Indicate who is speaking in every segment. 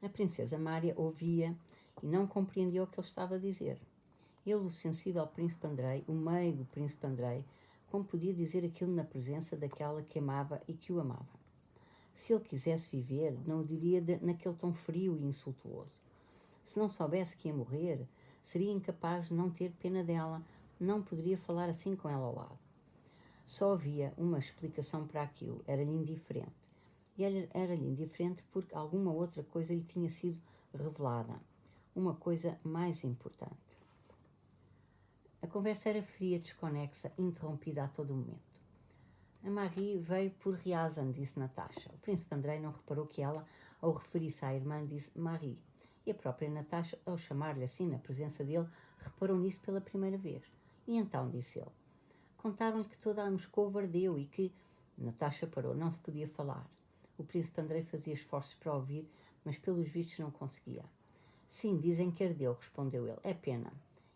Speaker 1: A princesa Mária ouvia e não compreendia o que ele estava a dizer. Ele, o sensível príncipe Andrei, o meigo príncipe Andrei, como podia dizer aquilo na presença daquela que amava e que o amava? Se ele quisesse viver, não o diria naquele tom frio e insultuoso. Se não soubesse que ia morrer, seria incapaz de não ter pena dela, não poderia falar assim com ela ao lado. Só havia uma explicação para aquilo, era-lhe indiferente. E era-lhe indiferente porque alguma outra coisa lhe tinha sido revelada, uma coisa mais importante. A conversa era fria, desconexa, interrompida a todo momento. A Marie veio por Riazan, disse Natasha. O príncipe Andrei não reparou que ela, ao referir-se à irmã, disse Marie. E a própria Natasha, ao chamar-lhe assim na presença dele, reparou nisso pela primeira vez. E então, disse ele, contaram-lhe que toda a Moscou ardeu e que... Natasha parou, não se podia falar. O príncipe Andrei fazia esforços para ouvir, mas pelos vistos não conseguia. Sim, dizem que ardeu, respondeu ele. É pena.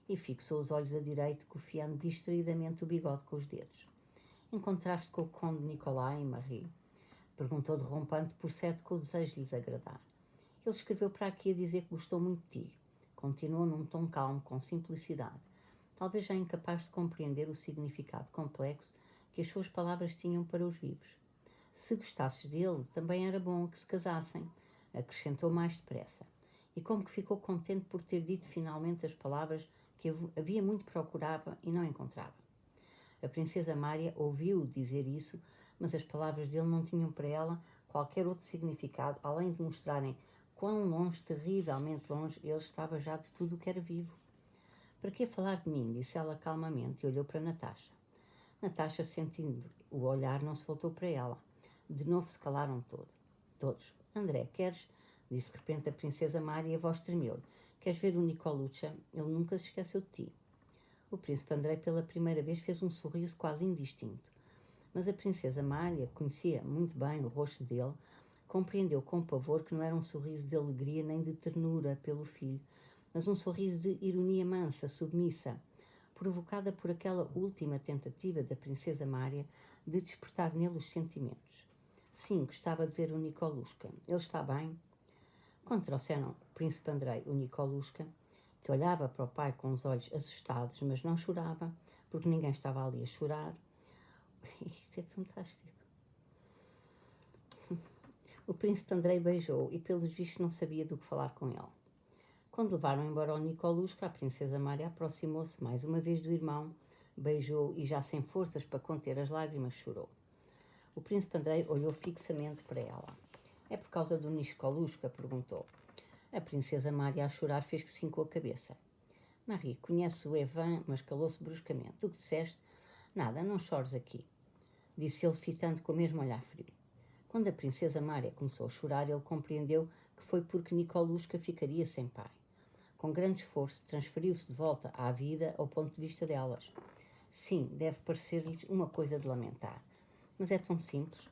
Speaker 1: E fixou os olhos a direito, cofiando distraidamente o bigode com os dedos. Encontraste com o conde Nicolai, Marie? Perguntou derrompante, por certo com o desejo de lhes agradar. Ele escreveu para aqui a dizer que gostou muito de ti. Continuou num tom calmo, com simplicidade. Talvez já incapaz de compreender o significado complexo que as suas palavras tinham para os vivos. Se gostasses dele, também era bom que se casassem, acrescentou mais depressa. E como que ficou contente por ter dito finalmente as palavras que havia muito procurava e não encontrava. A princesa Mária ouviu-o dizer isso, mas as palavras dele não tinham para ela qualquer outro significado, além de mostrarem quão longe, terrivelmente longe, ele estava já de tudo o que era vivo. Para que falar de mim? Disse ela calmamente e olhou para Natasha. Natasha, sentindo o olhar, não se voltou para ela. De novo se calaram todos. André, queres? Disse de repente a princesa Mária e a voz tremeu-lhe. Queres ver o Nicoluccia? Ele nunca se esqueceu de ti. O príncipe Andrei pela primeira vez fez um sorriso quase indistinto. Mas a princesa Mária conhecia muito bem o rosto dele, compreendeu com pavor que não era um sorriso de alegria nem de ternura pelo filho, mas um sorriso de ironia mansa, submissa, provocada por aquela última tentativa da princesa Mária de despertar nele os sentimentos. Sim, gostava de ver o Nicolushka. Ele está bem? Quando trouxeram o príncipe Andrei, o Nicolushka, que olhava para o pai com os olhos assustados, mas não chorava, porque ninguém estava ali a chorar. Isto é fantástico. O príncipe Andrei beijou e, pelos vistos, não sabia do que falar com ele. Quando levaram embora o Nicolushka, a princesa Mária aproximou-se mais uma vez do irmão, beijou e, já sem forças para conter as lágrimas, chorou. O príncipe Andrei olhou fixamente para ela. É por causa do Nicolushka? Perguntou. A princesa Mária, a chorar, fez que sim com a cabeça. Marie, conhece o Evan, mas calou-se bruscamente. Tu que disseste? Nada, não chores aqui, disse ele, fitando com o mesmo olhar frio. Quando a princesa Mária começou a chorar, ele compreendeu que foi porque Nicolushka ficaria sem pai. Com grande esforço, transferiu-se de volta à vida ao ponto de vista delas. Sim, deve parecer-lhes uma coisa de lamentar. Mas é tão simples.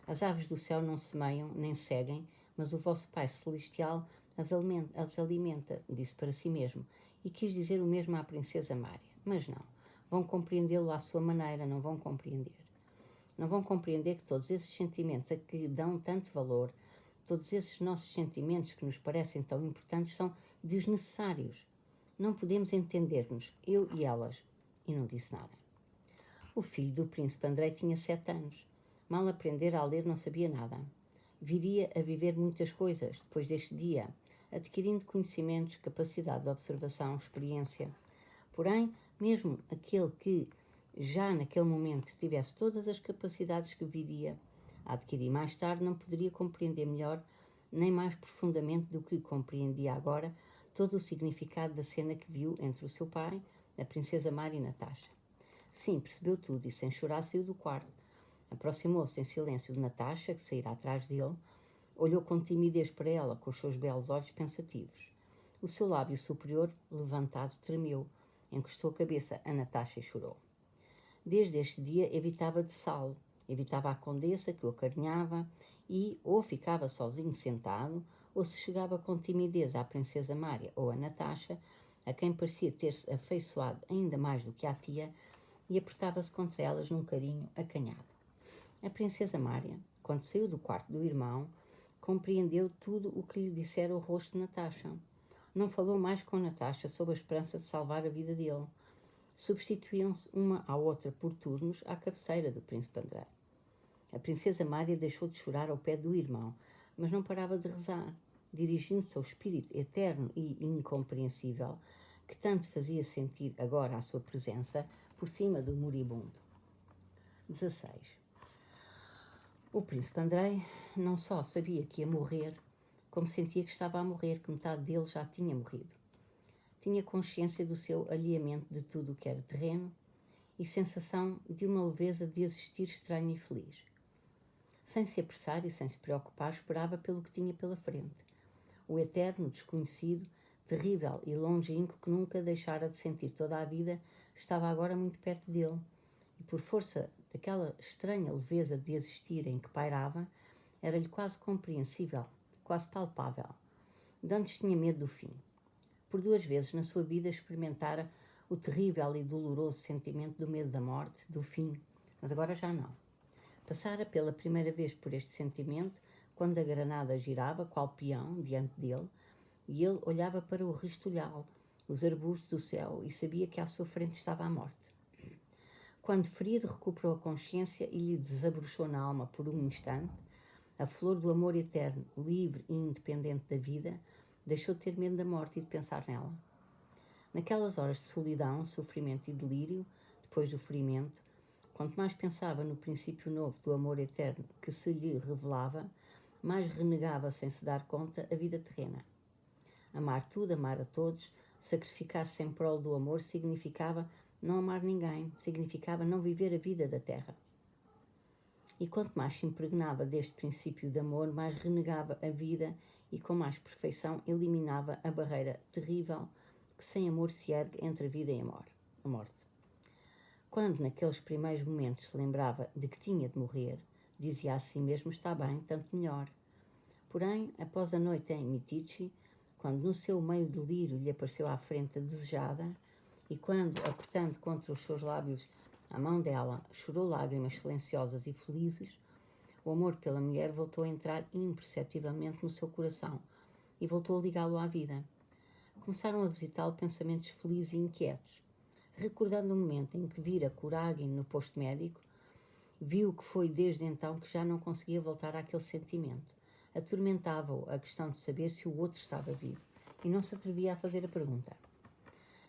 Speaker 1: As aves do céu não semeiam, nem seguem, mas o vosso Pai Celestial as alimenta, disse para si mesmo, e quis dizer o mesmo à princesa Mária. Mas não, vão compreendê-lo à sua maneira, não vão compreender. Não vão compreender que todos esses sentimentos a que dão tanto valor, todos esses nossos sentimentos que nos parecem tão importantes, são desnecessários. Não podemos entender-nos, eu e elas. E não disse nada. O filho do príncipe Andrei tinha 7 anos. Mal aprendera a ler, não sabia nada. Viria a viver muitas coisas depois deste dia, adquirindo conhecimentos, capacidade de observação, experiência. Porém, mesmo aquele que, já naquele momento, tivesse todas as capacidades que viria a adquirir mais tarde, não poderia compreender melhor, nem mais profundamente do que compreendia agora, todo o significado da cena que viu entre o seu pai, a princesa Mária e Natasha. Sim, percebeu tudo e, sem chorar, saiu do quarto. Aproximou-se em silêncio de Natasha, que saíra atrás dele, olhou com timidez para ela, com os seus belos olhos pensativos. O seu lábio superior, levantado, tremeu, encostou a cabeça a Natasha e chorou. Desde este dia evitava de Salo, evitava a condessa que o acarinhava e ou ficava sozinho sentado, ou se chegava com timidez à princesa Mária ou a Natasha, a quem parecia ter-se afeiçoado ainda mais do que à tia, e apertava-se contra elas num carinho acanhado. A princesa Mária, quando saiu do quarto do irmão, compreendeu tudo o que lhe dissera o rosto de Natasha. Não falou mais com Natasha sob a esperança de salvar a vida dele. Substituíam-se uma à outra por turnos à cabeceira do príncipe Andrei. A princesa Mária deixou de chorar ao pé do irmão, mas não parava de rezar, dirigindo-se ao espírito eterno e incompreensível que tanto fazia sentir agora a sua presença por cima do moribundo. 16. O príncipe Andrei não só sabia que ia morrer, como sentia que estava a morrer, que metade dele já tinha morrido. Tinha consciência do seu alheamento de tudo o que era terreno e sensação de uma leveza de existir estranho e feliz. Sem se apressar e sem se preocupar, esperava pelo que tinha pela frente. O eterno, desconhecido, terrível e longínquo que nunca deixara de sentir toda a vida, estava agora muito perto dele, e por força daquela estranha leveza de existir em que pairava, era-lhe quase compreensível, quase palpável. De antes tinha medo do fim. Por 2 vezes na sua vida experimentara o terrível e doloroso sentimento do medo da morte, do fim, mas agora já não. Passara pela primeira vez por este sentimento quando a granada girava, qual peão, diante dele, e ele olhava para o restolhal, os arbustos do céu, e sabia que à sua frente estava a morte. Quando ferido recuperou a consciência e lhe desabrochou na alma por um instante, a flor do amor eterno, livre e independente da vida, deixou de ter medo da morte e de pensar nela. Naquelas horas de solidão, sofrimento e delírio, depois do ferimento, quanto mais pensava no princípio novo do amor eterno que se lhe revelava, mais renegava sem se dar conta a vida terrena. Amar tudo, amar a todos, sacrificar-se em prol do amor significava não amar ninguém, significava não viver a vida da terra. E quanto mais se impregnava deste princípio de amor, mais renegava a vida e com mais perfeição eliminava a barreira terrível que sem amor se ergue entre a vida e a morte. Quando, naqueles primeiros momentos, se lembrava de que tinha de morrer, dizia a si mesmo: está bem, tanto melhor. Porém, após a noite em Mitici, quando no seu meio delírio lhe apareceu à frente a desejada, e quando, apertando contra os seus lábios a mão dela, chorou lágrimas silenciosas e felizes, o amor pela mulher voltou a entrar imperceptivelmente no seu coração e voltou a ligá-lo à vida. Começaram a visitá-lo pensamentos felizes e inquietos. Recordando o momento em que vira Kuragin no posto médico, viu que foi desde então que já não conseguia voltar àquele sentimento. Atormentava-o a questão de saber se o outro estava vivo e não se atrevia a fazer a pergunta.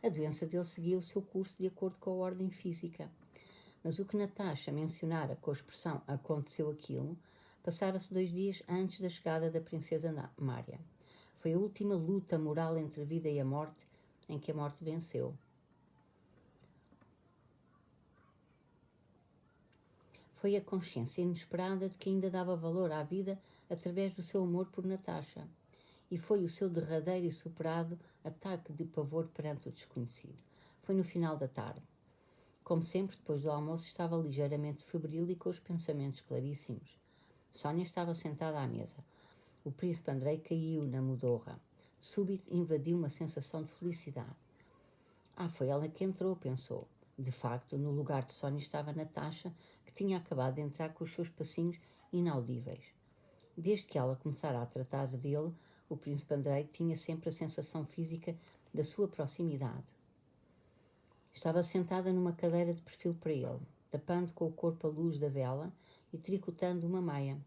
Speaker 1: A doença dele seguia o seu curso de acordo com a ordem física, mas o que Natasha mencionara com a expressão aconteceu aquilo, passara-se 2 dias antes da chegada da princesa Mária. Foi a última luta moral entre a vida e a morte, em que a morte venceu. Foi a consciência inesperada de que ainda dava valor à vida através do seu amor por Natasha, e foi o seu derradeiro e superado ataque de pavor perante o desconhecido. Foi no final da tarde. Como sempre, depois do almoço, estava ligeiramente febril e com os pensamentos claríssimos. Sónia estava sentada à mesa. O príncipe Andrei caiu na modorra. Súbito invadiu uma sensação de felicidade. Foi ela que entrou, pensou. De facto, no lugar de Sónia estava Natasha, que tinha acabado de entrar com os seus passinhos inaudíveis. Desde que ela começara a tratar dele, o príncipe Andrei tinha sempre a sensação física da sua proximidade. Estava sentada numa cadeira de perfil para ele, tapando com o corpo a luz da vela e tricotando uma meia.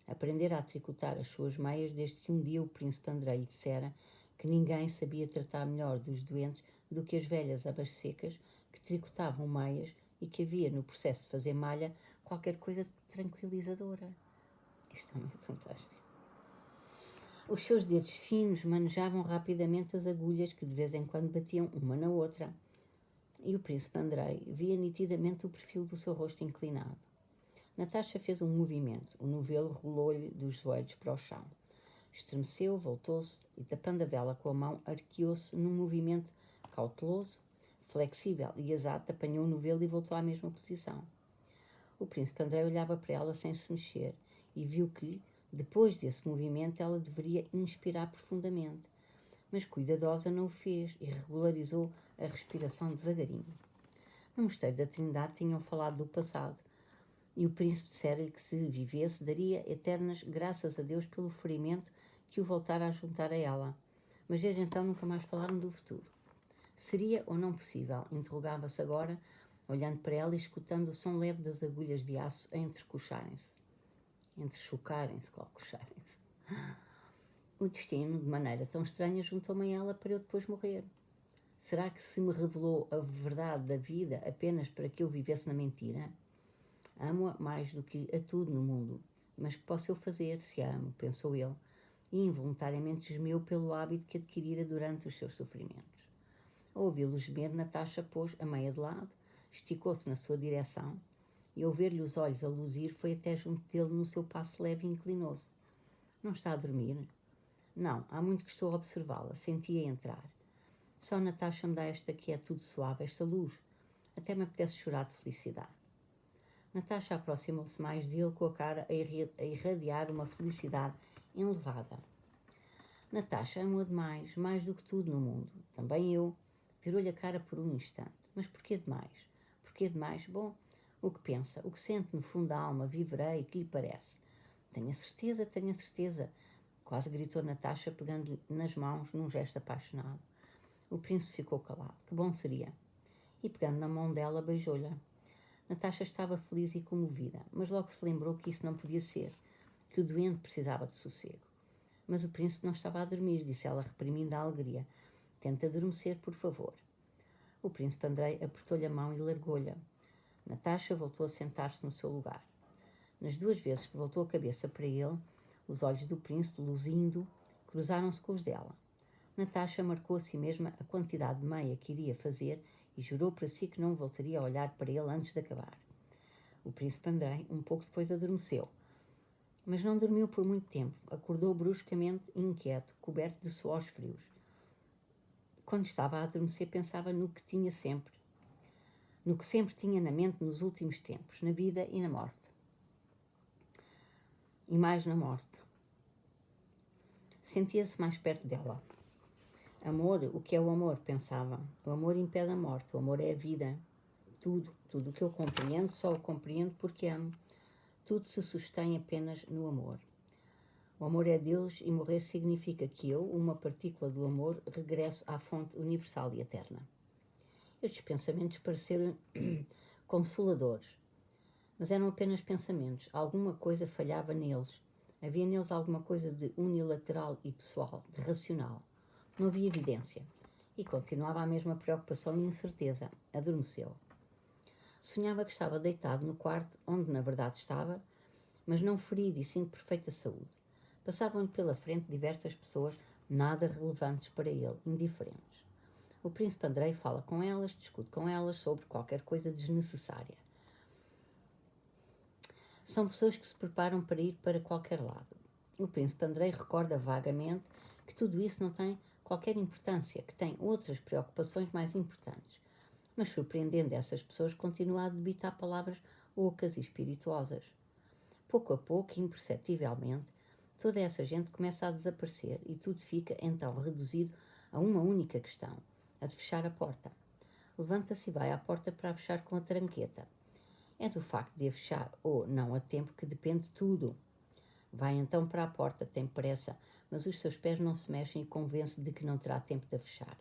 Speaker 1: Aprendera a tricotar as suas meias desde que um dia o príncipe Andrei lhe dissera que ninguém sabia tratar melhor dos doentes do que as velhas abas secas que tricotavam meias e que havia no processo de fazer malha qualquer coisa de tranquilizadora. Isto é fantástico. Os seus dedos finos manejavam rapidamente as agulhas que de vez em quando batiam uma na outra. E o príncipe Andrei via nitidamente o perfil do seu rosto inclinado. Natasha fez um movimento. O novelo rolou-lhe dos joelhos para o chão. Estremeceu, voltou-se e, tapando a vela com a mão, arqueou-se num movimento cauteloso, flexível e exato, apanhou o novelo e voltou à mesma posição. O príncipe Andrei olhava para ela sem se mexer e viu que, depois desse movimento, ela deveria inspirar profundamente. Mas cuidadosa não o fez e regularizou a respiração devagarinho. No Mosteiro da Trindade tinham falado do passado. E o príncipe dissera-lhe que se vivesse, daria eternas graças a Deus pelo ferimento que o voltara a juntar a ela. Mas desde então nunca mais falaram do futuro. Seria ou não possível? Interrogava-se agora, olhando para ela e escutando o som leve das agulhas de aço a entrechocarem-se. O destino, de maneira tão estranha, juntou-me a ela para eu depois morrer. Será que se me revelou a verdade da vida apenas para que eu vivesse na mentira? Amo-a mais do que a tudo no mundo. Mas que posso eu fazer, se a amo, pensou ele, e involuntariamente gemeu pelo hábito que adquirira durante os seus sofrimentos. Ao ouvi-lo gemer, Natasha pôs a meia de lado, esticou-se na sua direção, e ao ver-lhe os olhos a luzir, foi até junto dele no seu passo leve e inclinou-se. Não está a dormir? Não, há muito que estou a observá-la, senti-a entrar. Só Natasha me dá esta quietude suave, esta luz. Até me apetece chorar de felicidade. Natasha aproximou-se mais dele com a cara a irradiar uma felicidade elevada. Natasha amou demais, mais do que tudo no mundo. Também eu. Virou-lhe a cara por um instante. Mas porquê demais? Porquê demais? Bom, o que pensa, o que sente no fundo da alma, viverei, que lhe parece? Tenho a certeza, quase gritou Natasha, pegando-lhe nas mãos num gesto apaixonado. O príncipe ficou calado. Que bom seria. E pegando na mão dela, beijou-lhe. Natasha estava feliz e comovida, mas logo se lembrou que isso não podia ser, que o doente precisava de sossego. Mas o príncipe não estava a dormir, disse ela, reprimindo a alegria. Tente adormecer, por favor. O príncipe Andrei apertou-lhe a mão e largou-lhe. Natasha voltou a sentar-se no seu lugar. Nas 2 vezes que voltou a cabeça para ele, os olhos do príncipe, luzindo, cruzaram-se com os dela. Natasha marcou a si mesma a quantidade de meia que iria fazer e jurou para si que não voltaria a olhar para ele antes de acabar. O príncipe Andrei, um pouco depois, adormeceu. Mas não dormiu por muito tempo. Acordou bruscamente e inquieto, coberto de suores frios. Quando estava a adormecer, pensava no que sempre tinha na mente nos últimos tempos, na vida e na morte. E mais na morte. Sentia-se mais perto dela. Amor, o que é o amor? Pensava. O amor impede a morte, o amor é a vida. Tudo o que eu compreendo, só o compreendo porque amo. Tudo se sustém apenas no amor. O amor é Deus e morrer significa que eu, uma partícula do amor, regresso à fonte universal e eterna. Estes pensamentos pareceram consoladores, mas eram apenas pensamentos. Alguma coisa falhava neles. Havia neles alguma coisa de unilateral e pessoal, de racional. Não havia evidência. E continuava a mesma preocupação e incerteza. Adormeceu. Sonhava que estava deitado no quarto, onde na verdade estava, mas não ferido e sim de perfeita saúde. Passavam-lhe pela frente diversas pessoas, nada relevantes para ele, indiferentes. O príncipe Andrei fala com elas, discute com elas sobre qualquer coisa desnecessária. São pessoas que se preparam para ir para qualquer lado. O príncipe Andrei recorda vagamente que tudo isso não tem qualquer importância, que tem outras preocupações mais importantes. Mas, surpreendendo essas pessoas, continua a debitar palavras ocas e espirituosas. Pouco a pouco, imperceptivelmente, toda essa gente começa a desaparecer e tudo fica, então, reduzido a uma única questão, a de fechar a porta. Levanta-se e vai à porta para a fechar com a tranqueta. É do facto de a fechar ou não a tempo que depende tudo. Vai então para a porta, tem pressa, mas os seus pés não se mexem e convence de que não terá tempo de a fechar.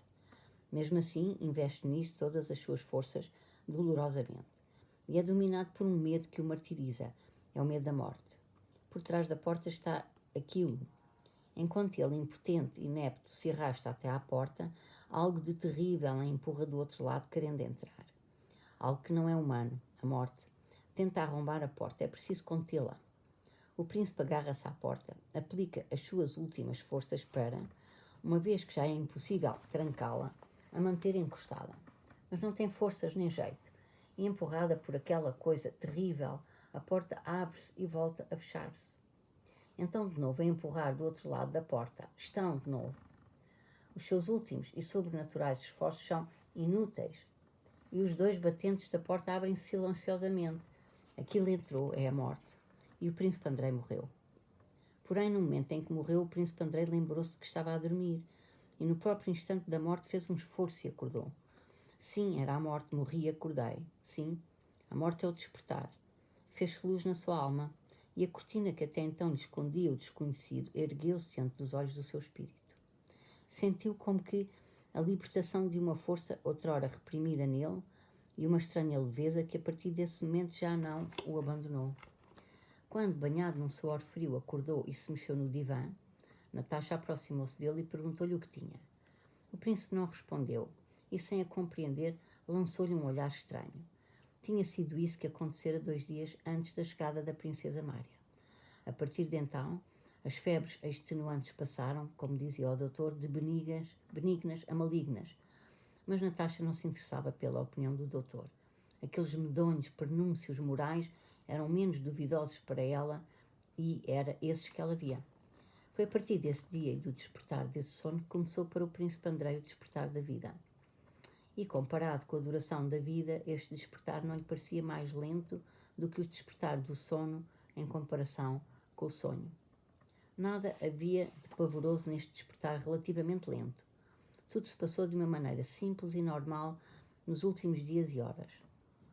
Speaker 1: Mesmo assim, investe nisso todas as suas forças, dolorosamente. E é dominado por um medo que o martiriza. É o medo da morte. Por trás da porta está aquilo. Enquanto ele, impotente, inepto, se arrasta até à porta, algo de terrível a empurra do outro lado, querendo entrar. Algo que não é humano, a morte. Tenta arrombar a porta, é preciso contê-la. O príncipe agarra-se à porta, aplica as suas últimas forças para, uma vez que já é impossível trancá-la, a manter encostada. Mas não tem forças nem jeito, e empurrada por aquela coisa terrível, a porta abre-se e volta a fechar-se. Então de novo a empurrar do outro lado da porta. Estão de novo. Os seus últimos e sobrenaturais esforços são inúteis, e os 2 batentes da porta abrem-se silenciosamente. Aquilo entrou, é a morte, e o príncipe Andrei morreu. Porém, no momento em que morreu, o príncipe Andrei lembrou-se que estava a dormir, e no próprio instante da morte fez um esforço e acordou. Sim, era a morte, morri e acordei. Sim, a morte é o despertar. fez-se luz na sua alma, e a cortina que até então lhe escondia o desconhecido ergueu-se diante dos olhos do seu espírito. Sentiu como que a libertação de uma força outrora reprimida nele e uma estranha leveza que a partir desse momento já não o abandonou. Quando, banhado num suor frio, acordou e se mexeu no divã, Natasha aproximou-se dele e perguntou-lhe o que tinha. O príncipe não respondeu e, sem a compreender, lançou-lhe um olhar estranho. Tinha sido isso que acontecera 2 dias antes da chegada da princesa Mária. A partir de então, as febres extenuantes passaram, como dizia o doutor, de benignas a malignas. Mas Natasha não se interessava pela opinião do doutor. Aqueles medonhos prenúncios morais eram menos duvidosos para ela e era esses que ela via. Foi a partir desse dia e do despertar desse sono que começou para o príncipe Andrei o despertar da vida. E comparado com a duração da vida, este despertar não lhe parecia mais lento do que o despertar do sono em comparação com o sonho. Nada havia de pavoroso neste despertar relativamente lento. Tudo se passou de uma maneira simples e normal nos últimos dias e horas.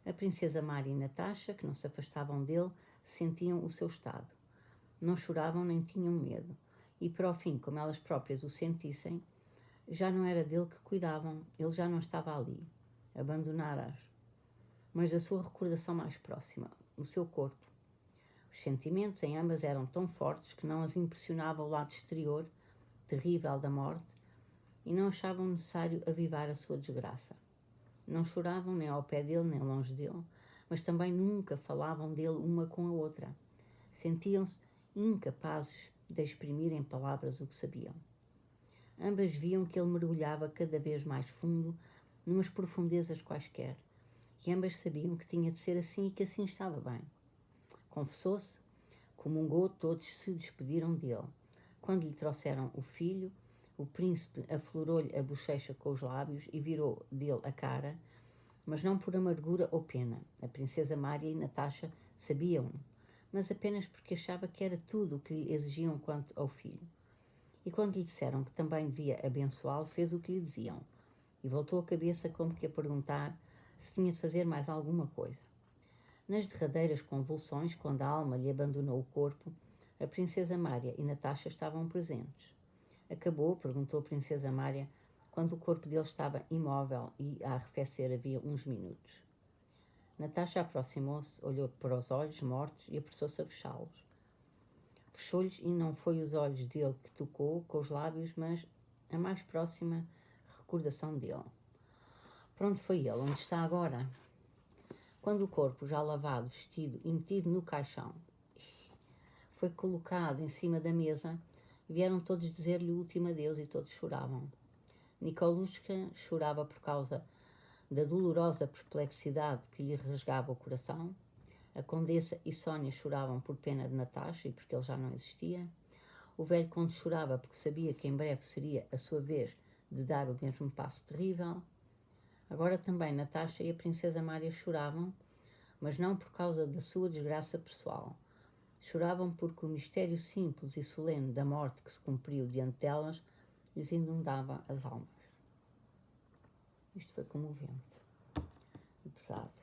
Speaker 1: A princesa Mária e Natasha, que não se afastavam dele, sentiam o seu estado. Não choravam nem tinham medo. E para o fim, como elas próprias o sentissem, já não era dele que cuidavam, ele já não estava ali. Abandonara-as. Mas da sua recordação mais próxima, o seu corpo. Os sentimentos em ambas eram tão fortes que não as impressionava o lado exterior, terrível da morte, e não achavam necessário avivar a sua desgraça. Não choravam nem ao pé dele, nem longe dele, mas também nunca falavam dele uma com a outra. Sentiam-se incapazes de exprimir em palavras o que sabiam. Ambas viam que ele mergulhava cada vez mais fundo, numas profundezas quaisquer, e ambas sabiam que tinha de ser assim e que assim estava bem. Confessou-se, comungou, todos se despediram dele. Quando lhe trouxeram o filho, o príncipe aflorou-lhe a bochecha com os lábios e virou dele a cara, mas não por amargura ou pena. A princesa Mária e Natasha sabiam-no, mas apenas porque achava que era tudo o que lhe exigiam quanto ao filho. E quando lhe disseram que também devia abençoá-lo, fez o que lhe diziam, e voltou a cabeça como que a perguntar se tinha de fazer mais alguma coisa. Nas derradeiras convulsões, quando a alma lhe abandonou o corpo, a princesa Mária e Natasha estavam presentes. Acabou, perguntou a princesa Mária, quando o corpo dele estava imóvel e a arrefecer havia uns minutos. Natasha aproximou-se, olhou para os olhos mortos e apressou-se a fechá-los. Fechou-lhes e não foi os olhos dele que tocou com os lábios, mas a mais próxima recordação dele. Para onde foi ele? Onde está agora? Quando o corpo, já lavado, vestido e metido no caixão, foi colocado em cima da mesa, vieram todos dizer-lhe o último adeus e todos choravam. Nikolushka chorava por causa da dolorosa perplexidade que lhe rasgava o coração. A condessa e Sónia choravam por pena de Natasha e porque ele já não existia. O velho conde chorava porque sabia que em breve seria a sua vez de dar o mesmo passo terrível. Agora também Natasha e a princesa Mária choravam, mas não por causa da sua desgraça pessoal. Choravam porque o mistério simples e solene da morte que se cumpriu diante delas lhes inundava as almas. Isto foi comovente e pesado.